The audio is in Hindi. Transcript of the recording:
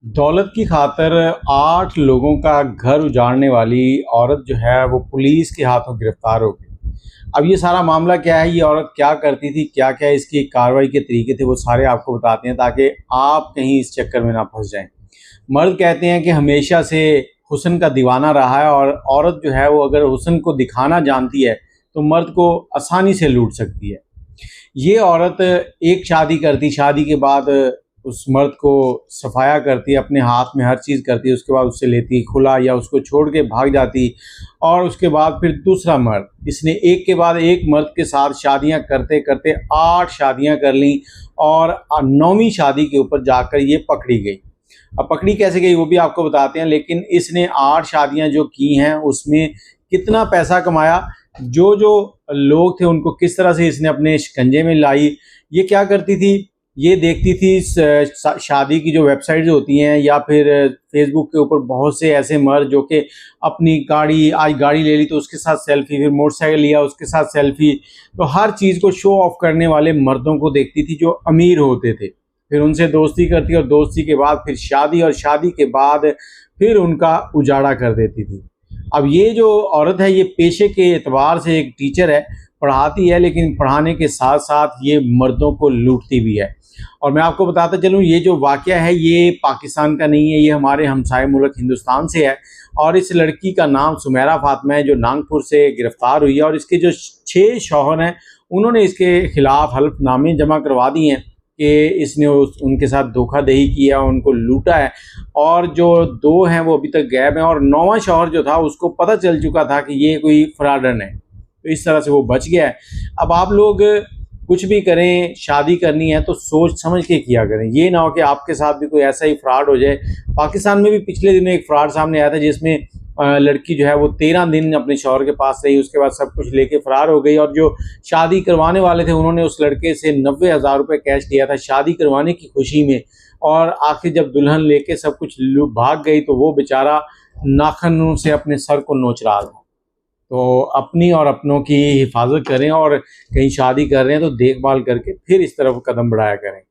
दौलत की खातिर 8 लोगों का घर उजाड़ने वाली औरत जो है वो पुलिस के हाथों गिरफ्तार हो गई। अब ये सारा मामला क्या है, ये औरत क्या करती थी, क्या-क्या इसकी कार्रवाई के तरीके थे, वो सारे आपको बताते हैं ताकि आप कहीं इस चक्कर में ना फँस जाएँ। मर्द कहते हैं कि हमेशा से हुस्न का दीवाना रहा है और औरत जो है वो अगर हुस्न को दिखाना जानती है, तो मर्द को आसानी से लूट सकती है। ये औरत एक शादी करती, शादी के बाद उस मर्द को सफाया करती, अपने हाथ में हर चीज़ करती, उसके बाद उससे लेती खुला या उसको छोड़ के भाग जाती और उसके बाद फिर दूसरा मर्द। इसने एक के बाद एक मर्द के साथ शादियां करते-करते 8 शादियां कर लीं और 9वीं शादी के ऊपर जाकर ये पकड़ी गई। अब पकड़ी कैसे गई वो भी आपको बताते हैं, लेकिन इसने 8 शादियां जो की हैं उसमें कितना पैसा कमाया, जो लोग थे उनको किस तरह से इसने अपने शिकंजे में लाई। ये क्या करती थी, ये देखती थी शादी की जो वेबसाइट्स होती हैं या फिर फेसबुक के ऊपर बहुत से ऐसे मर्द जो कि अपनी गाड़ी, आज गाड़ी ले ली तो उसके साथ सेल्फी, फिर मोटरसाइकिल लिया उसके साथ सेल्फी, तो हर चीज़ को शो ऑफ करने वाले मर्दों को देखती थी जो अमीर होते थे। फिर उनसे दोस्ती करती और दोस्ती के बाद फिर शादी और शादी के बाद फिर उनका उजाड़ा कर देती थी। अब ये जो औरत है ये पेशे के एतबार से एक टीचर है, पढ़ाती है, लेकिन पढ़ाने के साथ-साथ ये मर्दों को लूटती भी है। और मैं आपको बताता चलूँ ये जो वाक़या है ये पाकिस्तान का नहीं है, ये हमारे हमसाए मुल्क हिंदुस्तान से है और इस लड़की का नाम सुमेरा फ़ातिमा है जो नागपुर से गिरफ़्तार हुई है और इसके जो 6 शौहर हैं उन्होंने इसके खिलाफ़ हल्फ़नामे जमा करवा दिए हैं कि इसने उनके साथ धोखाधड़ी की है, उनको लूटा है और जो 2 हैं वो अभी तक गायब हैं और 9वां शौहर जो था उसको पता चल चुका था कि ये कोई फ्रॉडन है, तो इस तरह से वो बच गया है। अब आप लोग कुछ भी करें, शादी करनी है तो सोच समझ के किया करें, ये ना हो कि आपके साथ भी कोई ऐसा ही फ्रॉड हो जाए। पाकिस्तान में भी पिछले दिनों एक फ्रॉड सामने आया था जिसमें लड़की जो है वो 13 दिन अपने शौहर के पास रही, उसके बाद सब कुछ लेके फ़रार हो गई और जो शादी करवाने वाले थे उन्होंने उस लड़के से 90,000 रुपये कैश लिया था शादी करवाने की खुशी में और आखिर जब दुल्हन लेके सब कुछ भाग गई तो वो बेचारा नाखूनों से अपने सर को नोच रहा था। तो अपनी और अपनों की हिफाजत करें और कहीं शादी कर रहे हैं तो देखभाल करके फिर इस तरफ कदम बढ़ाया करें।